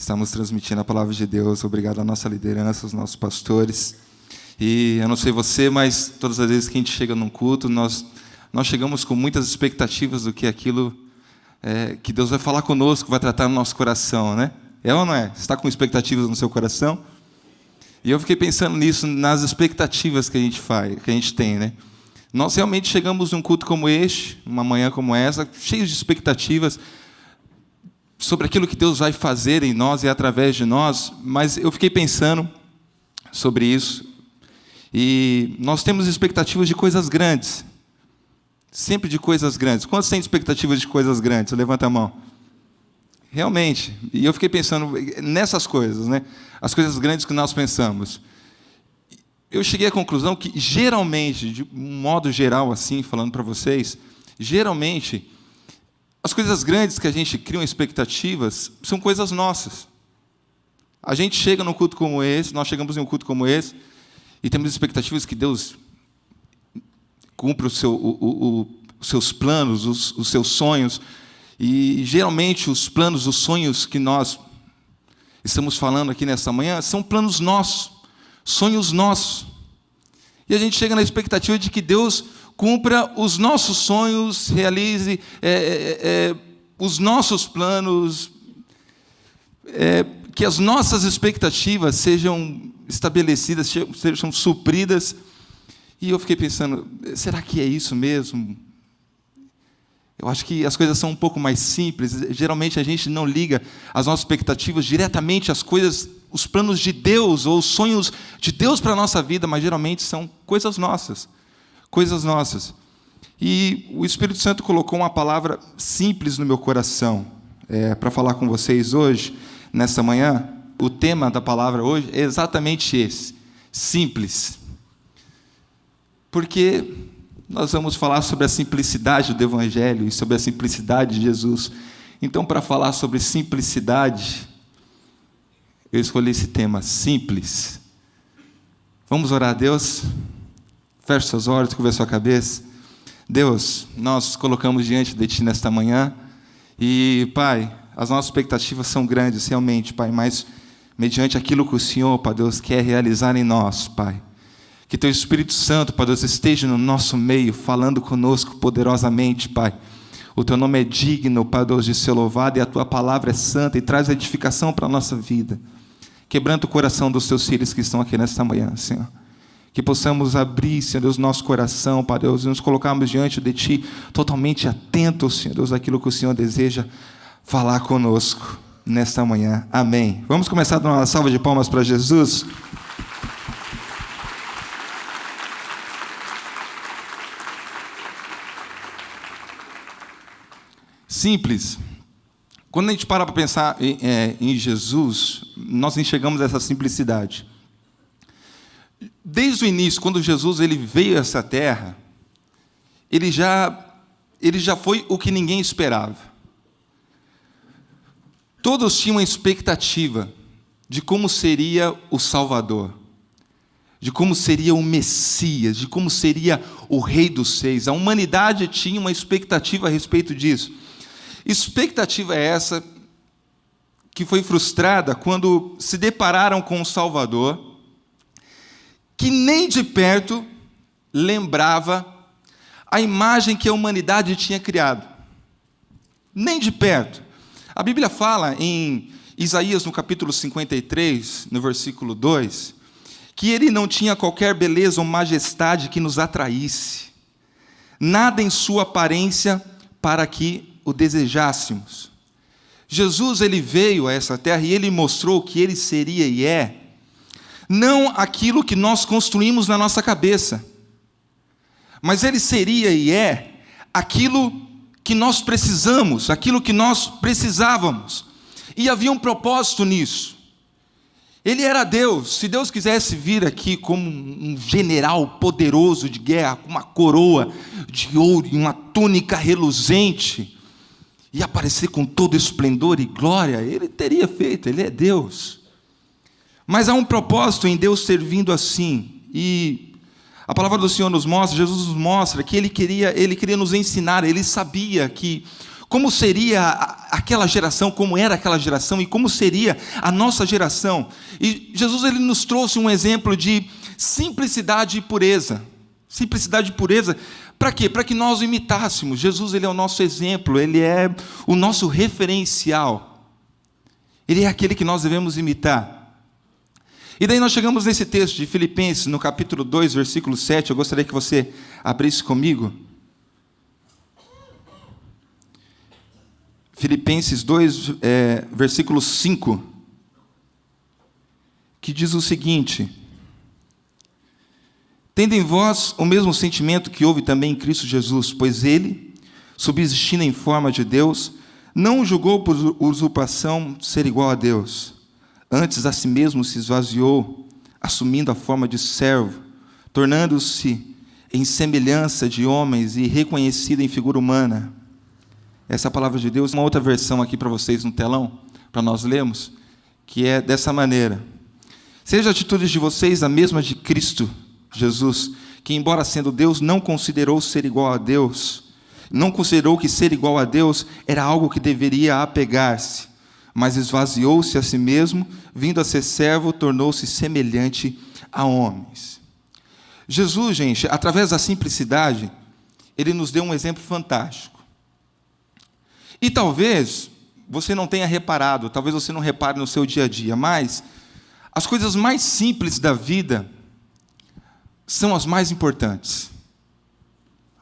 Estamos transmitindo a palavra de Deus. Obrigado à nossa liderança, aos nossos pastores. E eu não sei você, mas todas as vezes que a gente chega num culto, nós chegamos com muitas expectativas do que aquilo que Deus vai falar conosco, vai tratar no nosso coração, né? É ou não é? Você está com expectativas no seu coração? E eu fiquei pensando nisso, nas expectativas que a gente tem, né? Nós realmente chegamos num culto como este, uma manhã como essa, cheios de expectativas sobre aquilo que Deus vai fazer em nós e através de nós, mas eu fiquei pensando sobre isso, e nós temos expectativas de coisas grandes, sempre de coisas grandes. Quantos têm expectativas de coisas grandes? Levanta a mão. Realmente, e eu fiquei pensando nessas coisas, né? As coisas grandes que nós pensamos. Eu cheguei à conclusão que, geralmente, de um modo geral, assim, falando para vocês, geralmente, as coisas grandes que a gente cria expectativas são coisas nossas. A gente chega num culto como esse, nós chegamos em um culto como esse, e temos expectativas que Deus cumpra os seus planos, os seus sonhos. E, geralmente, os planos, os sonhos que nós estamos falando aqui nessa manhã são planos nossos, sonhos nossos. E a gente chega na expectativa de que Deus cumpra os nossos sonhos, realize os nossos planos, que as nossas expectativas sejam estabelecidas, sejam supridas. E eu fiquei pensando, será que é isso mesmo? Eu acho que as coisas são um pouco mais simples. Geralmente a gente não liga as nossas expectativas diretamente às coisas, os planos de Deus ou os sonhos de Deus para a nossa vida, mas geralmente são coisas nossas. Coisas nossas. E o Espírito Santo colocou uma palavra simples no meu coração para falar com vocês hoje, nessa manhã. O tema da palavra hoje é exatamente esse: simples. Porque nós vamos falar sobre a simplicidade do Evangelho e sobre a simplicidade de Jesus. Então, para falar sobre simplicidade, eu escolhi esse tema, simples. Vamos orar a Deus? Feche seus olhos, curva sua cabeça. Deus, nós colocamos diante de Ti nesta manhã. E, Pai, as nossas expectativas são grandes, realmente, Pai, mas mediante aquilo que o Senhor, Pai Deus, quer realizar em nós, Pai. Que Teu Espírito Santo, Pai Deus, esteja no nosso meio, falando conosco poderosamente, Pai. O Teu nome é digno, Pai Deus, de ser louvado, e a Tua palavra é santa e traz edificação para a nossa vida. Quebranta o coração dos Teus filhos que estão aqui nesta manhã, Senhor. Que possamos abrir, Senhor Deus, nosso coração, Pai Deus, e nos colocarmos diante de Ti, totalmente atentos, Senhor Deus, àquilo que o Senhor deseja falar conosco nesta manhã. Amém. Vamos começar dando uma salva de palmas para Jesus? Simples. Quando a gente para pensar em Jesus, nós enxergamos essa simplicidade. Desde o início, quando Jesus veio a essa terra, ele já foi o que ninguém esperava. Todos tinham uma expectativa de como seria o Salvador, de como seria o Messias, de como seria o Rei dos Reis. A humanidade tinha uma expectativa a respeito disso. Expectativa é essa que foi frustrada quando se depararam com o Salvador, que nem de perto lembrava a imagem que a humanidade tinha criado. Nem de perto. A Bíblia fala em Isaías, no capítulo 53, no versículo 2, que ele não tinha qualquer beleza ou majestade que nos atraísse, nada em sua aparência para que o desejássemos. Jesus, ele veio a essa terra e ele mostrou que ele seria e é, não aquilo que nós construímos na nossa cabeça, mas ele seria e é aquilo que nós precisamos, aquilo que nós precisávamos. E havia um propósito nisso. Ele era Deus. Se Deus quisesse vir aqui como um general poderoso de guerra, com uma coroa de ouro e uma túnica reluzente, e aparecer com todo esplendor e glória, ele teria feito, ele é Deus. Mas há um propósito em Deus ter vindo assim, e a palavra do Senhor nos mostra, Jesus nos mostra que Ele queria nos ensinar, Ele sabia que como seria aquela geração, como era aquela geração e como seria a nossa geração. E Jesus, ele nos trouxe um exemplo de simplicidade e pureza. Simplicidade e pureza, para quê? Para que nós o imitássemos. Jesus, ele é o nosso exemplo, ele é o nosso referencial. Ele é aquele que nós devemos imitar. E daí nós chegamos nesse texto de Filipenses, no capítulo 2, versículo 7, eu gostaria que você abrisse comigo. Filipenses 2, versículo 5, que diz o seguinte: tendo em vós o mesmo sentimento que houve também em Cristo Jesus, pois ele, subsistindo em forma de Deus, não julgou por usurpação ser igual a Deus. Antes a si mesmo se esvaziou, assumindo a forma de servo, tornando-se em semelhança de homens e reconhecido em figura humana. Essa palavra de Deus, uma outra versão aqui para vocês no telão, para nós lermos, que é dessa maneira: seja a atitude de vocês a mesma de Cristo Jesus, que embora sendo Deus, não considerou ser igual a Deus, não considerou que ser igual a Deus era algo que deveria apegar-se, mas esvaziou-se a si mesmo, vindo a ser servo, tornou-se semelhante a homens. Jesus, gente, através da simplicidade, ele nos deu um exemplo fantástico. E talvez você não tenha reparado, talvez você não repare no seu dia a dia, mas as coisas mais simples da vida são as mais importantes.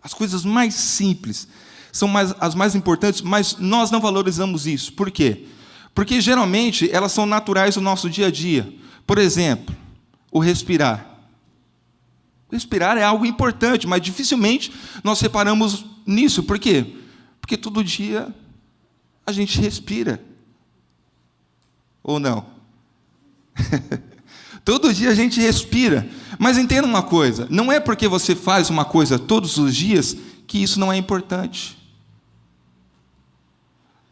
As coisas mais simples são as mais importantes, mas nós não valorizamos isso. Por quê? Porque geralmente elas são naturais do nosso dia a dia. Por exemplo, o respirar. O respirar é algo importante, mas dificilmente nós reparamos nisso. Por quê? Porque todo dia a gente respira. Ou não? Todo dia a gente respira. Mas entenda uma coisa, não é porque você faz uma coisa todos os dias que isso não é importante.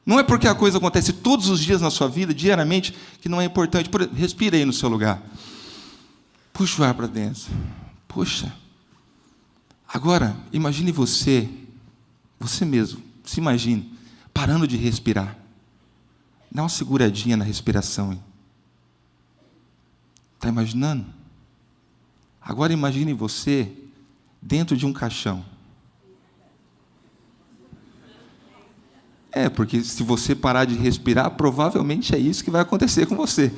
Não é porque a coisa acontece todos os dias na sua vida, diariamente, que não é importante. Respira aí no seu lugar. Puxa o ar para dentro. Puxa. Agora, imagine você mesmo, se imagine, parando de respirar. Dá uma seguradinha na respiração, hein? Está imaginando? Agora imagine você dentro de um caixão. Porque se você parar de respirar, provavelmente é isso que vai acontecer com você.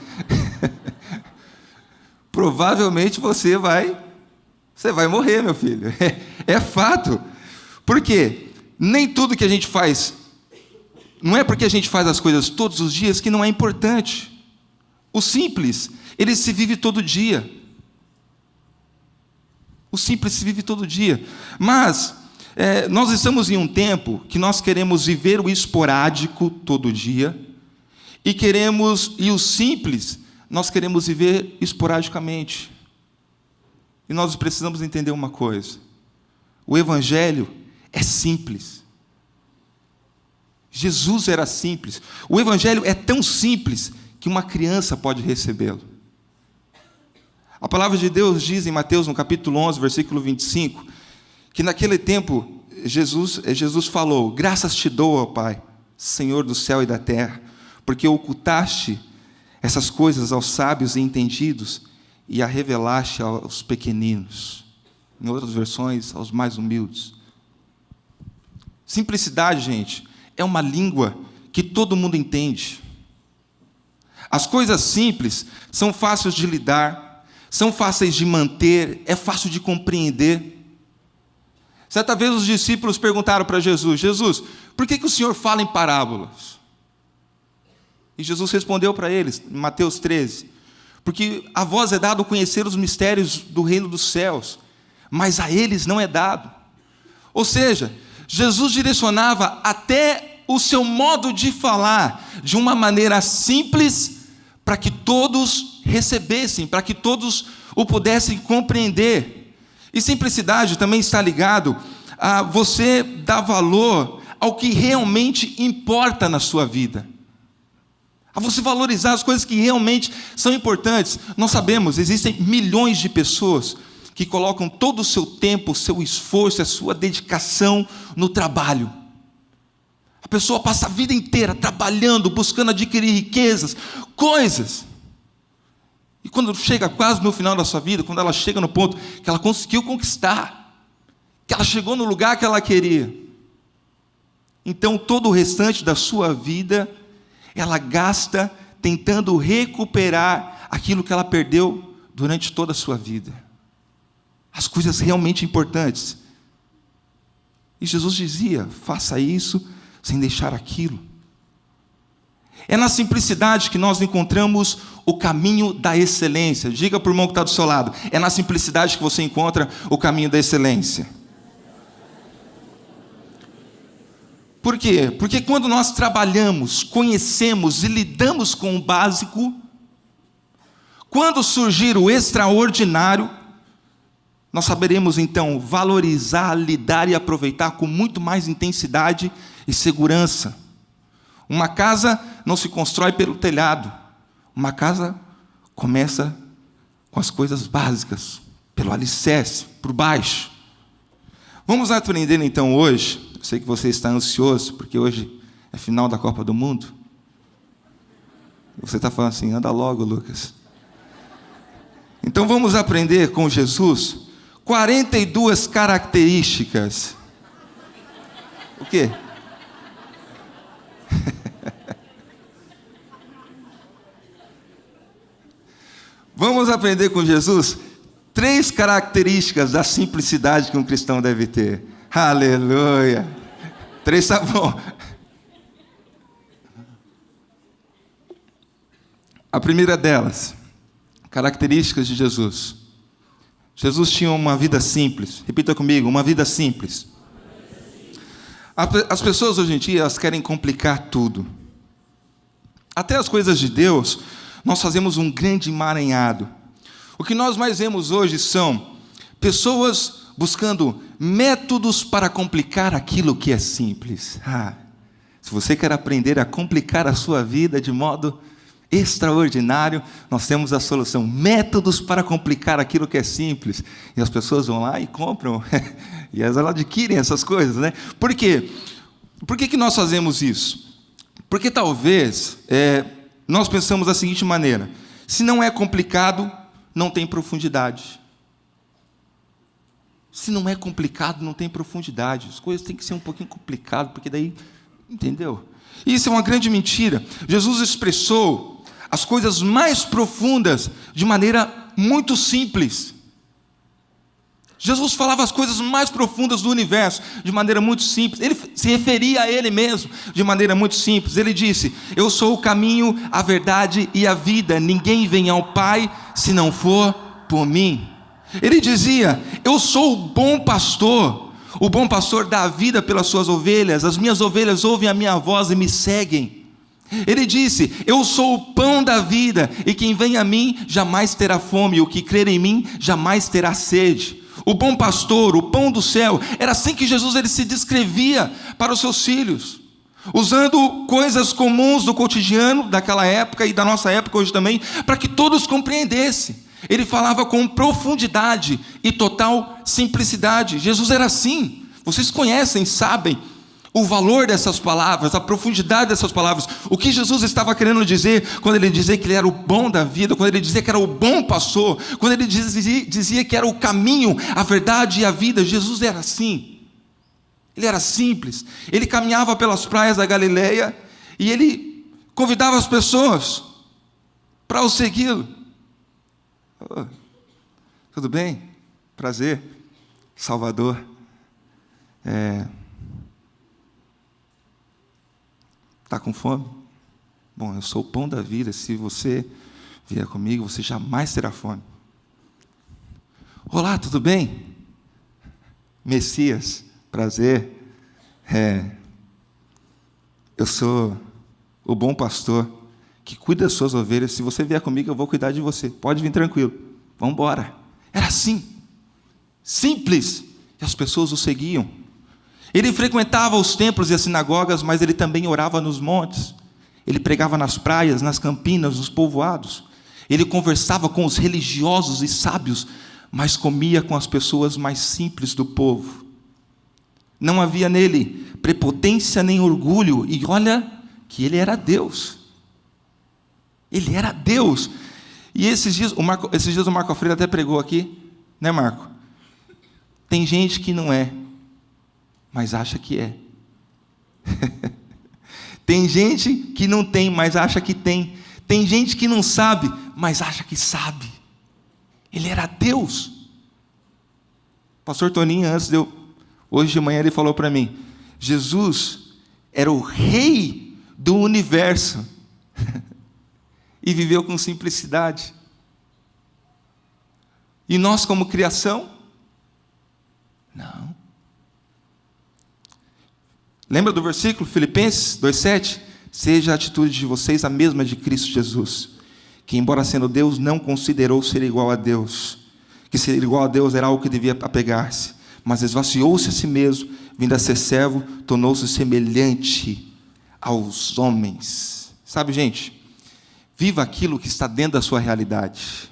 Provavelmente você vai morrer, meu filho. É fato. Por quê? Nem tudo que a gente faz, não é porque a gente faz as coisas todos os dias que não é importante. O simples, ele se vive todo dia. O simples se vive todo dia. Mas nós estamos em um tempo que nós queremos viver o esporádico todo dia e o simples nós queremos viver esporadicamente. E nós precisamos entender uma coisa: o Evangelho é simples. Jesus era simples. O Evangelho é tão simples que uma criança pode recebê-lo. A palavra de Deus diz em Mateus, no capítulo 11, versículo 25, que naquele tempo Jesus falou: graças te dou, ó Pai, Senhor do céu e da terra, porque ocultaste essas coisas aos sábios e entendidos e a revelaste aos pequeninos. Em outras versões, aos mais humildes. Simplicidade, gente, é uma língua que todo mundo entende. As coisas simples são fáceis de lidar, são fáceis de manter, é fácil de compreender. Certa vez os discípulos perguntaram para Jesus: Jesus, por que o Senhor fala em parábolas? E Jesus respondeu para eles, em Mateus 13, porque a vós é dado conhecer os mistérios do reino dos céus, mas a eles não é dado. Ou seja, Jesus direcionava até o seu modo de falar de uma maneira simples, para que todos recebessem, para que todos o pudessem compreender. E simplicidade também está ligado a você dar valor ao que realmente importa na sua vida, a você valorizar as coisas que realmente são importantes. Nós sabemos, existem milhões de pessoas que colocam todo o seu tempo, o seu esforço, a sua dedicação no trabalho. A pessoa passa a vida inteira trabalhando, buscando adquirir riquezas, coisas. E quando chega quase no final da sua vida, quando ela chega no ponto que ela conseguiu conquistar, que ela chegou no lugar que ela queria, então todo o restante da sua vida, ela gasta tentando recuperar aquilo que ela perdeu durante toda a sua vida. As coisas realmente importantes. E Jesus dizia: faça isso sem deixar aquilo. É na simplicidade que nós encontramos o caminho da excelência. Diga para o irmão que está do seu lado: é na simplicidade que você encontra o caminho da excelência. Por quê? Porque quando nós trabalhamos, conhecemos e lidamos com o básico, quando surgir o extraordinário, nós saberemos então valorizar, lidar e aproveitar com muito mais intensidade e segurança. Uma casa não se constrói pelo telhado. Uma casa começa com as coisas básicas, pelo alicerce, por baixo. Vamos aprender então hoje. Eu sei que você está ansioso, porque hoje é final da Copa do Mundo. Você está falando assim: anda logo, Lucas. Então vamos aprender com Jesus 42 características. O quê? Vamos aprender com Jesus 3 características da simplicidade que um cristão deve ter. Aleluia! 3 está bom. A primeira delas, características de Jesus. Jesus tinha uma vida simples. Repita comigo: uma vida simples. As pessoas hoje em dia, elas querem complicar tudo. Até as coisas de Deus, nós fazemos um grande emaranhado. O que nós mais vemos hoje são pessoas buscando métodos para complicar aquilo que é simples. Se você quer aprender a complicar a sua vida de modo extraordinário, nós temos a solução: métodos para complicar aquilo que é simples. E as pessoas vão lá e compram e elas adquirem essas coisas, né? Por quê? Por que nós fazemos isso? Porque talvez nós pensamos da seguinte maneira: se não é complicado, não tem profundidade. Se não é complicado, não tem profundidade. As coisas têm que ser um pouquinho complicadas, porque daí, entendeu? E isso é uma grande mentira. Jesus expressou as coisas mais profundas de maneira muito simples. Jesus falava as coisas mais profundas do universo de maneira muito simples. Ele se referia a Ele mesmo de maneira muito simples. Ele disse: eu sou o caminho, a verdade e a vida. Ninguém vem ao Pai se não for por mim. Ele dizia: eu sou o bom pastor. O bom pastor dá a vida pelas suas ovelhas. As minhas ovelhas ouvem a minha voz e me seguem. Ele disse: eu sou o pão da vida, e quem vem a mim jamais terá fome, e o que crer em mim jamais terá sede. O bom pastor, o pão do céu. Era assim que Jesus ele se descrevia para os seus filhos, usando coisas comuns do cotidiano daquela época e da nossa época hoje também, para que todos compreendessem. Ele falava com profundidade e total simplicidade. Jesus era assim. Vocês conhecem, sabem o valor dessas palavras, a profundidade dessas palavras. O que Jesus estava querendo dizer quando ele dizia que ele era o pão da vida, quando ele dizia que era o bom pastor, quando ele dizia que era o caminho, a verdade e a vida. Jesus era assim. Ele era simples. Ele caminhava pelas praias da Galileia e ele convidava as pessoas para o segui-lo. Oh, tudo bem? Prazer. Salvador. Está com fome? Bom, eu sou o pão da vida. Se você vier comigo, você jamais terá fome. Olá, tudo bem? Messias, prazer. Eu sou o bom pastor que cuida das suas ovelhas. Se você vier comigo, eu vou cuidar de você. Pode vir tranquilo. Vamos embora. Era assim. Simples. E as pessoas o seguiam. Ele frequentava os templos e as sinagogas, mas ele também orava nos montes. Ele pregava nas praias, nas campinas, nos povoados. Ele conversava com os religiosos e sábios, mas comia com as pessoas mais simples do povo. Não havia nele prepotência nem orgulho. E olha que ele era Deus. Ele era Deus. E esses dias o Marco Alfredo até pregou aqui, né, Marco? Tem gente que não é, mas acha que é. Tem gente que não tem, mas acha que tem. Tem gente que não sabe, mas acha que sabe. Ele era Deus. Pastor Toninho, hoje de manhã ele falou para mim, Jesus era o rei do universo. E viveu com simplicidade. E nós como criação? Não. Lembra do versículo, Filipenses 2,7? Seja a atitude de vocês a mesma de Cristo Jesus, que embora sendo Deus, não considerou ser igual a Deus, que ser igual a Deus era algo que devia apegar-se, mas esvaziou-se a si mesmo, vindo a ser servo, tornou-se semelhante aos homens. Sabe, gente, viva aquilo que está dentro da sua realidade.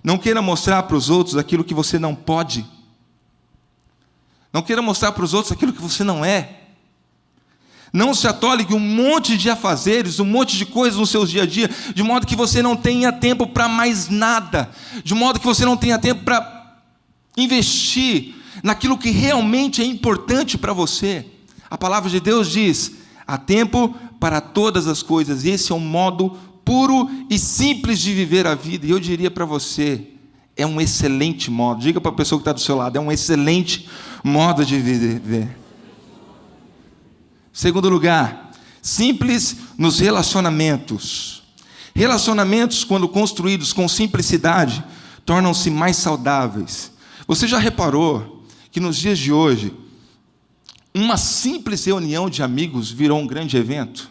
Não queira mostrar para os outros aquilo que você não pode. Não queira mostrar para os outros aquilo que você não é. Não se atole com um monte de afazeres, um monte de coisas no seu dia a dia, de modo que você não tenha tempo para mais nada, de modo que você não tenha tempo para investir naquilo que realmente é importante para você. A palavra de Deus diz: há tempo para todas as coisas, e esse é um modo puro e simples de viver a vida. E eu diria para você, é um excelente modo. Diga para a pessoa que está do seu lado, é um excelente modo de viver. Segundo lugar, simples nos relacionamentos. Relacionamentos, quando construídos com simplicidade, tornam-se mais saudáveis. Você já reparou que nos dias de hoje, uma simples reunião de amigos virou um grande evento?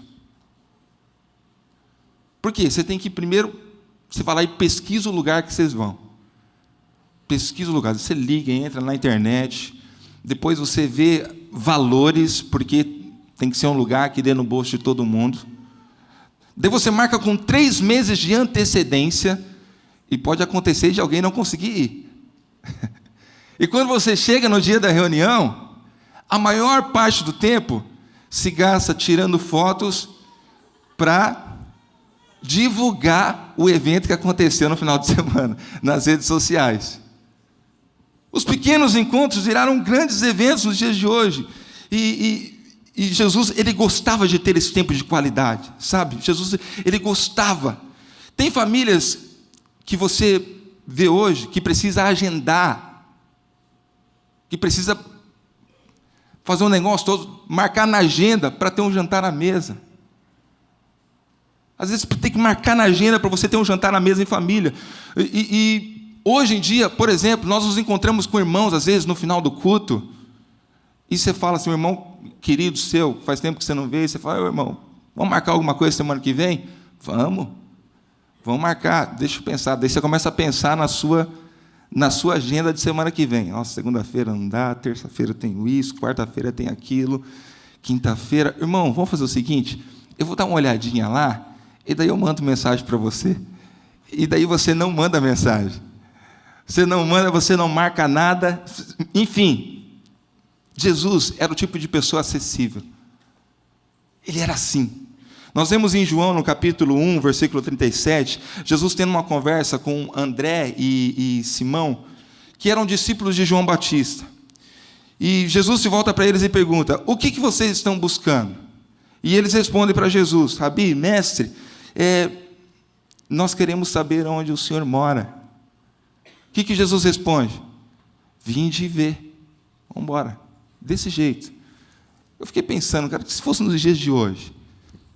Por quê? Você tem que primeiro, você vai lá e pesquisa o lugar que vocês vão. Pesquisa o lugar, você liga, entra na internet, depois você vê valores, porque tem que ser um lugar que dê no bolso de todo mundo. Daí você marca com 3 meses de antecedência, e pode acontecer de alguém não conseguir ir. E quando você chega no dia da reunião, a maior parte do tempo se gasta tirando fotos para divulgar o evento que aconteceu no final de semana, nas redes sociais. Os pequenos encontros viraram grandes eventos nos dias de hoje. E Jesus, ele gostava de ter esse tempo de qualidade, sabe? Jesus, ele gostava. Tem famílias que você vê hoje que precisa agendar, que precisa fazer um negócio todo, marcar na agenda para ter um jantar à mesa. Às vezes tem que marcar na agenda para você ter um jantar à mesa em família. E hoje em dia, por exemplo, nós nos encontramos com irmãos, às vezes, no final do culto, e você fala assim, irmão querido seu, faz tempo que você não vê, e você fala, irmão, vamos marcar alguma coisa semana que vem? Vamos marcar, deixa eu pensar. Daí você começa a pensar na sua agenda de semana que vem. Nossa, segunda-feira não dá, terça-feira eu tenho isso, quarta-feira tem aquilo, quinta-feira... Irmão, vamos fazer o seguinte, eu vou dar uma olhadinha lá, e daí eu mando mensagem para você, e daí você não manda mensagem. Você não manda, você não marca nada, enfim... Jesus era o tipo de pessoa acessível. Ele era assim. Nós vemos em João, no capítulo 1, versículo 37, Jesus tendo uma conversa com André e Simão, que eram discípulos de João Batista. E Jesus se volta para eles e pergunta, o que vocês estão buscando? E eles respondem para Jesus, Rabi, mestre, nós queremos saber onde o Senhor mora. O que Jesus responde? Vinde e vê. Vamos embora. Desse jeito. Eu fiquei pensando, cara, que se fosse nos dias de hoje,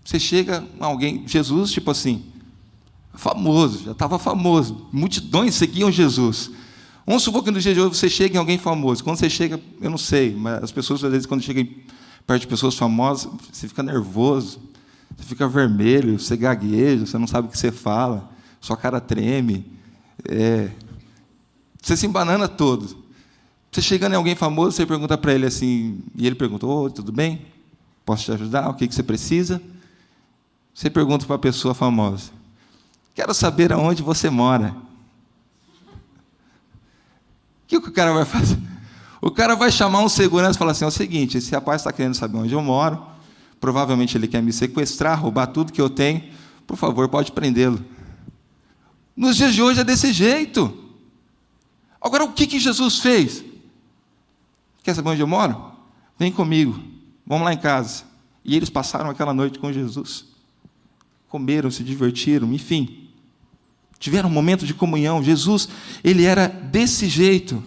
você chega alguém, Jesus, tipo assim, famoso, já estava famoso, multidões seguiam Jesus. Vamos supor que nos dias de hoje você chega em alguém famoso. Quando você chega, eu não sei, mas as pessoas, às vezes, quando chegam perto de pessoas famosas, você fica nervoso, você fica vermelho, você gagueja, você não sabe o que você fala, sua cara treme, você se embanana todo. Você chegando em alguém famoso, você pergunta para ele assim, e ele pergunta, tudo bem? Posso te ajudar? O que você precisa? Você pergunta para a pessoa famosa, quero saber aonde você mora. O que o cara vai fazer? O cara vai chamar um segurança e falar assim: é o seguinte, esse rapaz está querendo saber onde eu moro, provavelmente ele quer me sequestrar, roubar tudo que eu tenho, por favor, pode prendê-lo. Nos dias de hoje é desse jeito. Agora, o que Jesus fez? Quer saber onde eu moro? Vem comigo, vamos lá em casa. E eles passaram aquela noite com Jesus. Comeram, se divertiram, enfim. Tiveram um momento de comunhão. Jesus, ele era desse jeito.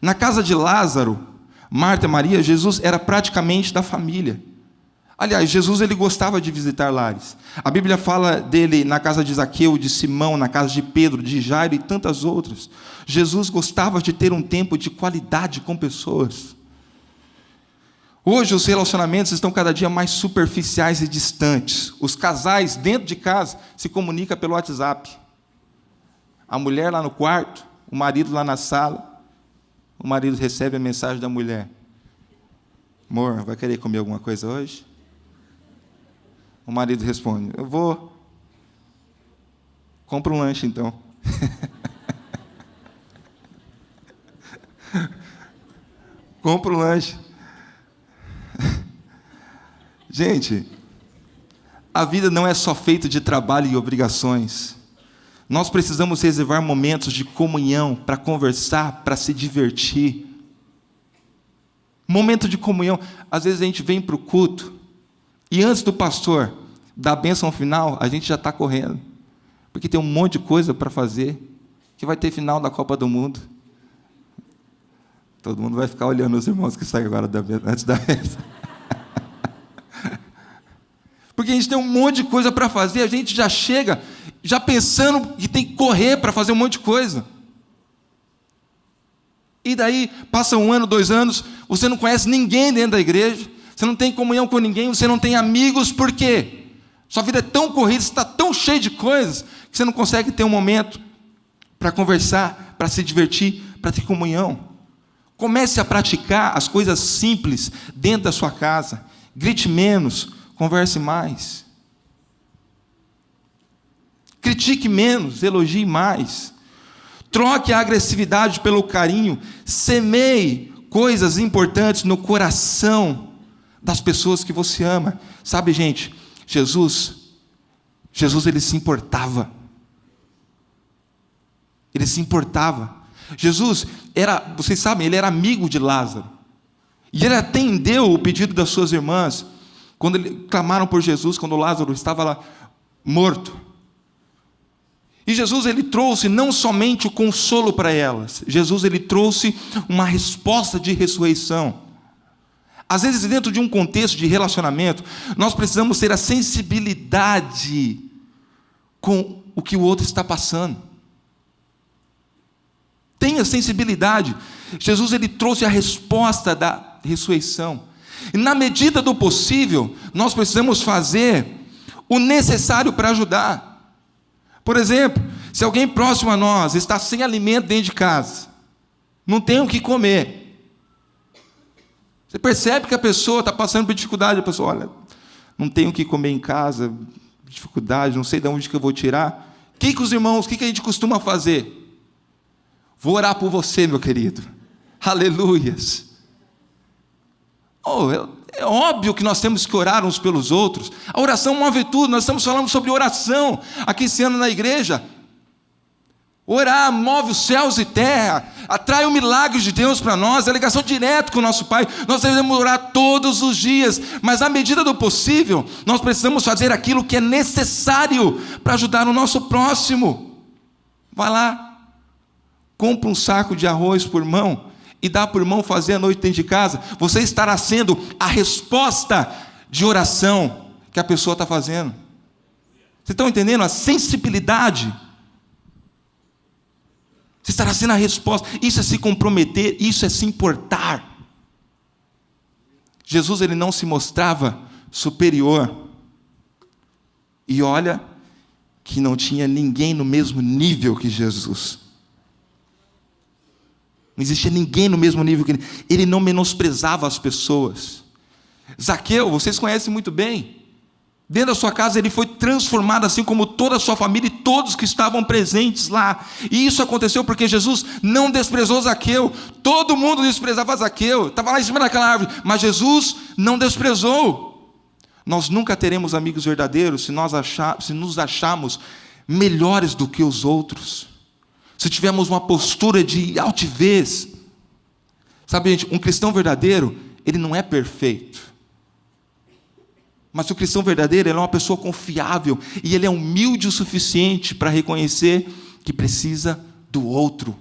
Na casa de Lázaro, Marta e Maria, Jesus era praticamente da família. Aliás, Jesus ele gostava de visitar lares. A Bíblia fala dele na casa de Zaqueu, de Simão, na casa de Pedro, de Jairo e tantas outras. Jesus gostava de ter um tempo de qualidade com pessoas. Hoje os relacionamentos estão cada dia mais superficiais e distantes. Os casais dentro de casa se comunicam pelo WhatsApp. A mulher lá no quarto, o marido lá na sala. O marido recebe a mensagem da mulher: amor, vai querer comer alguma coisa hoje? O marido responde: eu vou. Compra um lanche então. Compra um lanche. Gente, a vida não é só feita de trabalho e obrigações. Nós precisamos reservar momentos de comunhão para conversar, para se divertir. Momento de comunhão. Às vezes a gente vem para o culto e antes do pastor dar a bênção final, a gente já está correndo. Porque tem um monte de coisa para fazer, que vai ter final da Copa do Mundo. Todo mundo vai ficar olhando os irmãos que saem agora antes da bênção. Porque a gente tem um monte de coisa para fazer, a gente já chega, já pensando que tem que correr para fazer um monte de coisa. E daí, passa 1 ano, 2 anos, você não conhece ninguém dentro da igreja, você não tem comunhão com ninguém, você não tem amigos, por quê? Sua vida é tão corrida, você está tão cheio de coisas, que você não consegue ter um momento para conversar, para se divertir, para ter comunhão. Comece a praticar as coisas simples dentro da sua casa. Grite menos, converse mais. Critique menos, elogie mais. Troque a agressividade pelo carinho. Semeie coisas importantes no coração das pessoas que você ama. Sabe, gente, Jesus ele se importava. Ele se importava. Jesus vocês sabem, ele era amigo de Lázaro. E ele atendeu o pedido das suas irmãs, quando clamaram por Jesus, quando Lázaro estava lá morto. E Jesus ele trouxe não somente o consolo para elas, Jesus ele trouxe uma resposta de ressurreição. Às vezes, dentro de um contexto de relacionamento, nós precisamos ter a sensibilidade com o que o outro está passando. Tenha sensibilidade. Jesus ele trouxe a resposta da ressurreição. E na medida do possível, nós precisamos fazer o necessário para ajudar. Por exemplo, se alguém próximo a nós está sem alimento dentro de casa, não tem o que comer, você percebe que a pessoa está passando por dificuldade, a pessoa, olha, não tenho o que comer em casa, dificuldade, não sei de onde que eu vou tirar. O que os irmãos, o que a gente costuma fazer? Vou orar por você, meu querido. Aleluias. É óbvio que nós temos que orar uns pelos outros. A oração move tudo. Nós estamos falando sobre oração aqui esse ano na igreja. Orar move os céus e terra, atrai o milagre de Deus para nós, é ligação direta com o nosso Pai. Nós devemos orar todos os dias, mas à medida do possível, nós precisamos fazer aquilo que é necessário para ajudar o nosso próximo. Vai lá, compra um saco de arroz por irmão e dá para o irmão fazer a noite dentro de casa. Você estará sendo a resposta de oração que a pessoa está fazendo. Vocês estão entendendo a sensibilidade? Você estará sendo a resposta. Isso é se comprometer, isso é se importar. Jesus ele não se mostrava superior. E olha que não tinha ninguém no mesmo nível que Jesus. Não existia ninguém no mesmo nível que ele. Ele não menosprezava as pessoas. Zaqueu, vocês conhecem muito bem. Dentro da sua casa ele foi transformado, assim como toda a sua família e todos que estavam presentes lá. E isso aconteceu porque Jesus não desprezou Zaqueu. Todo mundo desprezava Zaqueu, estava lá em cima daquela árvore, mas Jesus não desprezou. Nós nunca teremos amigos verdadeiros se nos acharmos melhores do que os outros, se tivermos uma postura de altivez. Sabe, gente, um cristão verdadeiro, ele não é perfeito. Mas o cristão verdadeiro, ele é uma pessoa confiável, e ele é humilde o suficiente para reconhecer que precisa do outro.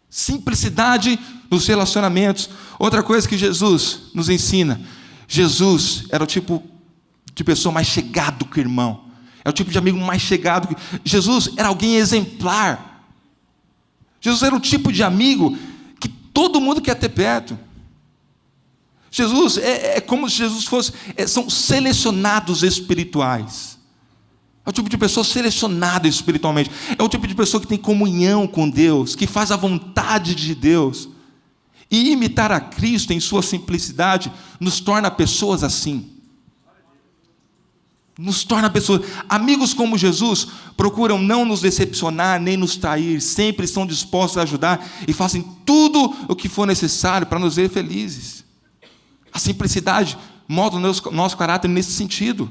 Simplicidade nos relacionamentos. Outra coisa que Jesus nos ensina: Jesus era o tipo de pessoa mais chegado que o irmão, é o tipo de amigo mais chegado. Jesus era alguém exemplar. Jesus era o tipo de amigo que todo mundo quer ter perto. Jesus é como se Jesus fosse, são selecionados espirituais. É o tipo de pessoa selecionada espiritualmente. É o tipo de pessoa que tem comunhão com Deus, que faz a vontade de Deus. E imitar a Cristo em sua simplicidade nos torna pessoas assim. Nos torna pessoas. Amigos como Jesus procuram não nos decepcionar, nem nos trair. Sempre estão dispostos a ajudar e fazem tudo o que for necessário para nos ver felizes. A simplicidade molda o nosso caráter nesse sentido.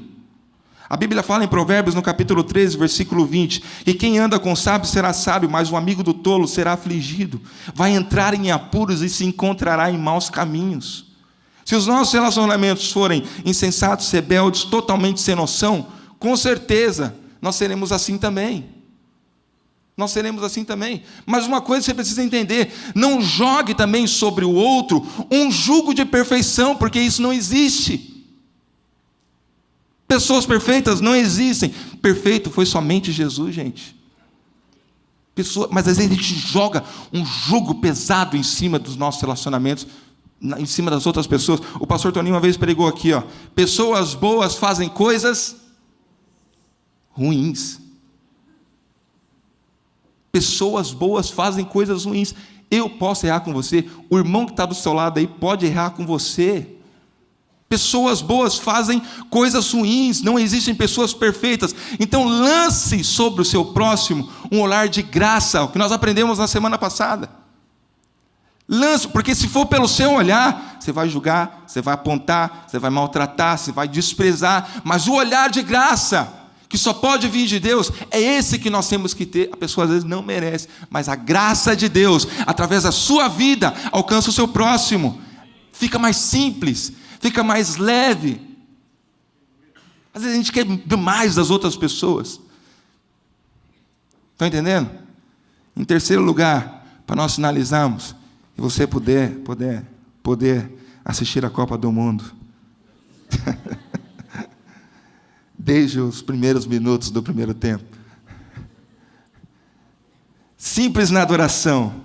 A Bíblia fala em Provérbios, no capítulo 13, versículo 20, que quem anda com sábio será sábio, mas o amigo do tolo será afligido. Vai entrar em apuros e se encontrará em maus caminhos. Se os nossos relacionamentos forem insensatos, rebeldes, totalmente sem noção, com certeza nós seremos assim também. Nós seremos assim também. Mas uma coisa você precisa entender: não jogue também sobre o outro um jugo de perfeição, porque isso não existe. Pessoas perfeitas não existem. Perfeito foi somente Jesus, gente. Mas às vezes a gente joga um jugo pesado em cima dos nossos relacionamentos, em cima das outras pessoas. O pastor Toninho uma vez pregou aqui, pessoas boas fazem coisas ruins. Pessoas boas fazem coisas ruins. Eu posso errar com você, o irmão que está do seu lado aí pode errar com você. Pessoas boas fazem coisas ruins, não existem pessoas perfeitas. Então lance sobre o seu próximo um olhar de graça, o que nós aprendemos na semana passada. Lance, porque se for pelo seu olhar, você vai julgar, você vai apontar, você vai maltratar, você vai desprezar. Mas o olhar de graça, que só pode vir de Deus, é esse que nós temos que ter. A pessoa às vezes não merece, mas a graça de Deus, através da sua vida, alcança o seu próximo. Fica mais simples, fica mais leve. Às vezes a gente quer demais das outras pessoas. Estão entendendo? Em terceiro lugar, para nós finalizarmos, e você poder assistir a Copa do Mundo. Desde os primeiros minutos do primeiro tempo. Simples na adoração.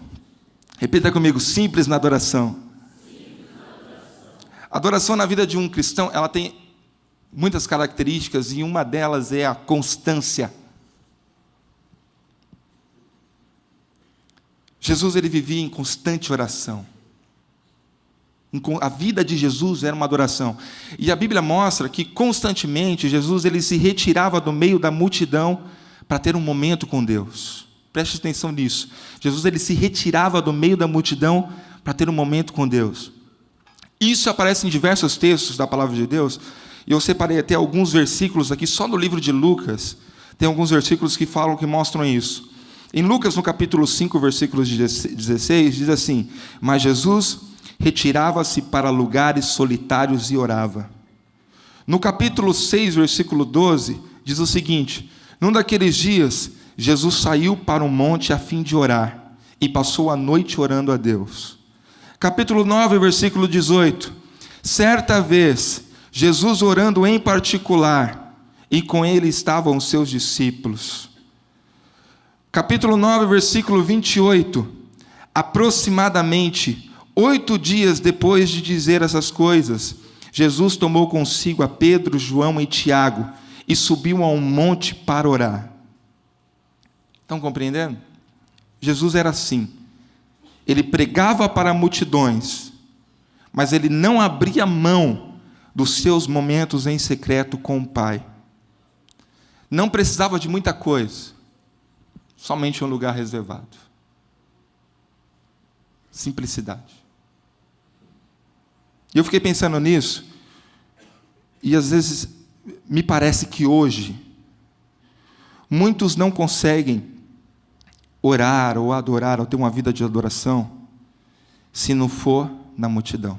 Repita comigo: simples na adoração. A adoração na vida de um cristão, ela tem muitas características, e uma delas é a constância. Jesus, ele vivia em constante oração. A vida de Jesus era uma adoração. E a Bíblia mostra que constantemente Jesus, ele se retirava do meio da multidão para ter um momento com Deus. Preste atenção nisso. Jesus, ele se retirava do meio da multidão para ter um momento com Deus. Isso aparece em diversos textos da palavra de Deus. E eu separei até alguns versículos aqui, só no livro de Lucas. Tem alguns versículos que falam, que mostram isso. Em Lucas, no capítulo 5, versículos 16, diz assim: mas Jesus retirava-se para lugares solitários e orava. No capítulo 6, versículo 12, diz o seguinte: num daqueles dias, Jesus saiu para um monte a fim de orar, e passou a noite orando a Deus. Capítulo 9, versículo 18, certa vez, Jesus orando em particular, e com ele estavam os seus discípulos. Capítulo 9, versículo 28, aproximadamente 8 dias depois de dizer essas coisas, Jesus tomou consigo a Pedro, João e Tiago e subiu a um monte para orar. Estão compreendendo? Jesus era assim. Ele pregava para multidões, mas ele não abria mão dos seus momentos em secreto com o Pai. Não precisava de muita coisa, somente um lugar reservado. Simplicidade. E eu fiquei pensando nisso, e às vezes me parece que hoje muitos não conseguem orar ou adorar ou ter uma vida de adoração se não for na multidão.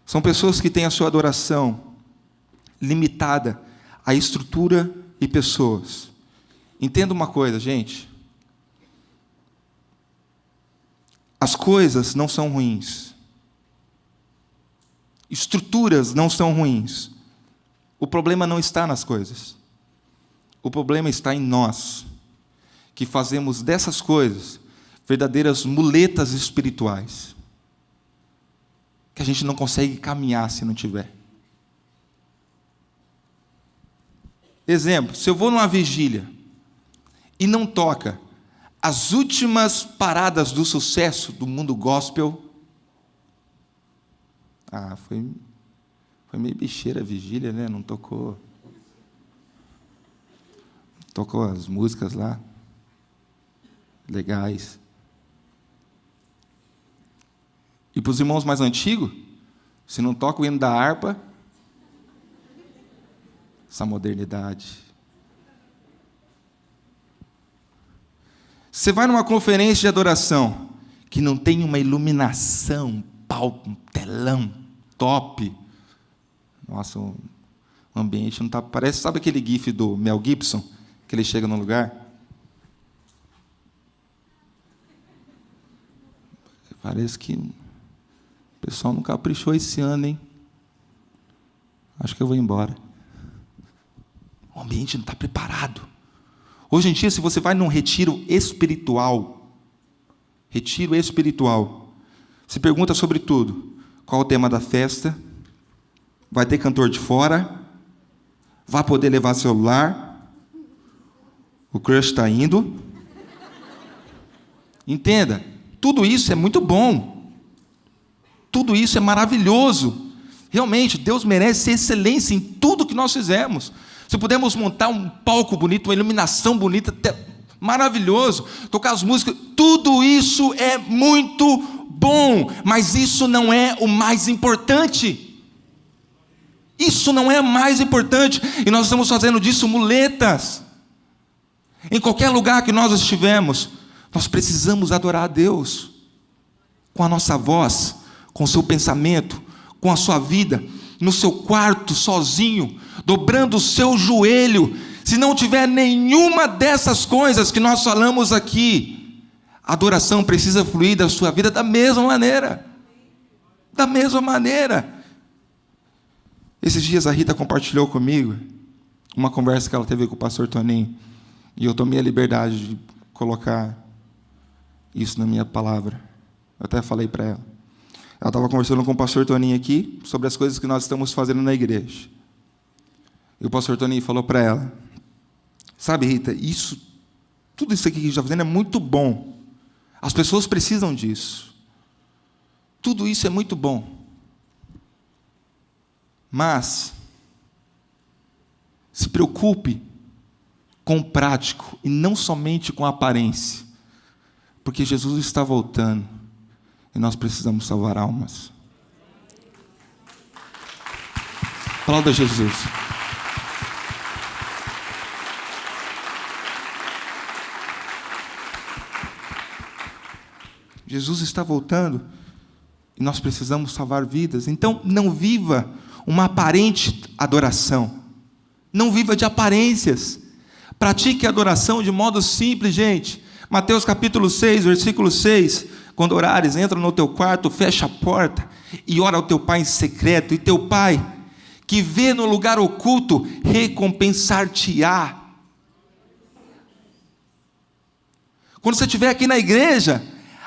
São pessoas que têm a sua adoração limitada a estrutura e pessoas. Entenda uma coisa, gente. As coisas não são ruins. Estruturas não são ruins. O problema não está nas coisas. O problema está em nós, que fazemos dessas coisas verdadeiras muletas espirituais, que a gente não consegue caminhar se não tiver. Exemplo, se eu vou numa vigília e não toca as últimas paradas do sucesso do mundo gospel, foi meio bicheira a vigília, né? Não tocou as músicas lá, legais. E para os irmãos mais antigos, se não toca o hino da harpa, essa modernidade. Você vai numa conferência de adoração que não tem uma iluminação, um telão top. Nossa, o ambiente não está... Parece, sabe aquele gif do Mel Gibson, que ele chega num lugar? Parece que o pessoal não caprichou esse ano, hein? Acho que eu vou embora. O ambiente não está preparado. Hoje em dia, se você vai num retiro espiritual, se pergunta sobre tudo. Qual o tema da festa? Vai ter cantor de fora? Vai poder levar celular? O crush está indo? Entenda, tudo isso é muito bom. Tudo isso é maravilhoso. Realmente, Deus merece excelência em tudo que nós fizemos. Se pudermos montar um palco bonito, uma iluminação bonita, maravilhoso, tocar as músicas, tudo isso é muito bom, mas isso não é o mais importante. Isso não é mais importante, e nós estamos fazendo disso muletas. Em qualquer lugar que nós estivermos, nós precisamos adorar a Deus, com a nossa voz, com o seu pensamento, com a sua vida, no seu quarto, sozinho, dobrando o seu joelho. Se não tiver nenhuma dessas coisas que nós falamos aqui, a adoração precisa fluir da sua vida da mesma maneira. Da mesma maneira. Esses dias a Rita compartilhou comigo uma conversa que ela teve com o pastor Toninho, e eu tomei a liberdade de colocar isso na minha palavra. Eu até falei para ela. Ela estava conversando com o pastor Toninho aqui sobre as coisas que nós estamos fazendo na igreja. E o pastor Toninho falou para ela: sabe, Rita, tudo isso aqui que a gente está fazendo é muito bom. As pessoas precisam disso. Tudo isso é muito bom. Mas se preocupe com o prático e não somente com a aparência, porque Jesus está voltando e nós precisamos salvar almas. Aplauda Jesus. Jesus está voltando e nós precisamos salvar vidas. Então, não viva uma aparente adoração. Não viva de aparências. Pratique a adoração de modo simples, gente. Mateus capítulo 6, versículo 6. Quando orares, entra no teu quarto, fecha a porta e ora ao teu Pai em secreto. E teu Pai, que vê no lugar oculto, recompensar-te-á. Quando você estiver aqui na igreja,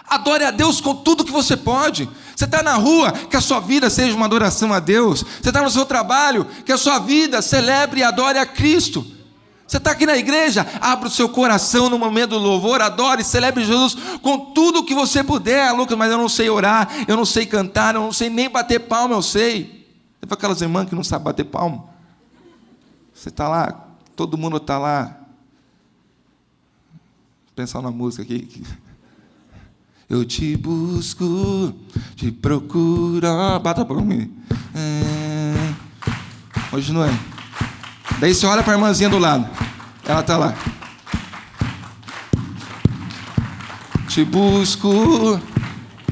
adore a Deus com tudo que você pode. Você está na rua, que a sua vida seja uma adoração a Deus. Você está no seu trabalho, que a sua vida celebre e adore a Cristo. Você está aqui na igreja, abra o seu coração no momento do louvor, adore, celebre Jesus com tudo o que você puder. Lucas, mas eu não sei orar, eu não sei cantar, eu não sei nem bater palma, eu sei. Você foi aquelas irmãs que não sabem bater palma? Você está lá, todo mundo está lá. Vou pensar na música aqui. Eu te busco, te procuro. Bata para mim. Hoje não é. Daí você olha para a irmãzinha do lado. Ela está lá. Te busco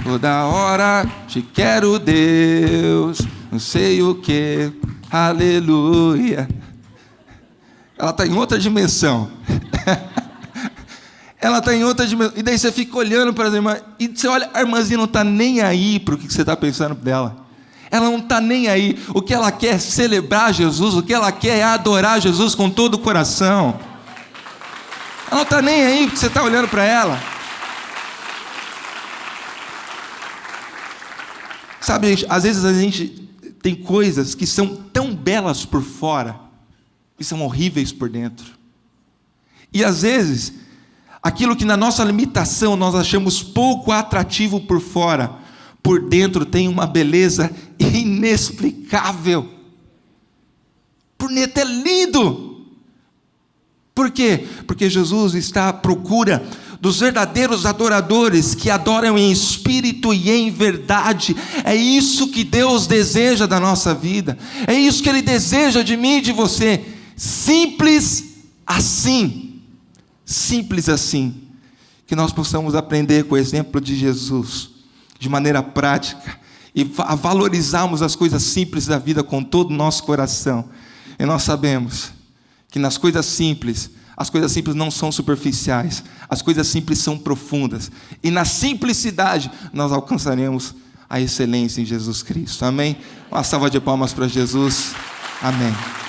toda hora, te quero, Deus, não sei o que, aleluia. Ela está em outra dimensão. Ela está em outra dimensão. E daí você fica olhando para as irmãs, e você olha, a irmãzinha não está nem aí para o que você está pensando dela. Ela não está nem aí. O que ela quer é celebrar Jesus, o que ela quer é adorar Jesus com todo o coração. Ela não está nem aí porque você está olhando para ela. Sabe, gente, às vezes a gente tem coisas que são tão belas por fora e são horríveis por dentro. E às vezes, aquilo que na nossa limitação nós achamos pouco atrativo por fora, por dentro tem uma beleza inexplicável. Por dentro é lindo. Por quê? Porque Jesus está à procura dos verdadeiros adoradores que adoram em espírito e em verdade. É isso que Deus deseja da nossa vida. É isso que Ele deseja de mim e de você. Simples assim. Simples assim. Que nós possamos aprender com o exemplo de Jesus, de maneira prática, e valorizarmos as coisas simples da vida com todo o nosso coração. E nós sabemos que nas coisas simples, as coisas simples não são superficiais, as coisas simples são profundas, e na simplicidade nós alcançaremos a excelência em Jesus Cristo. Amém? Uma salva de palmas para Jesus. Amém.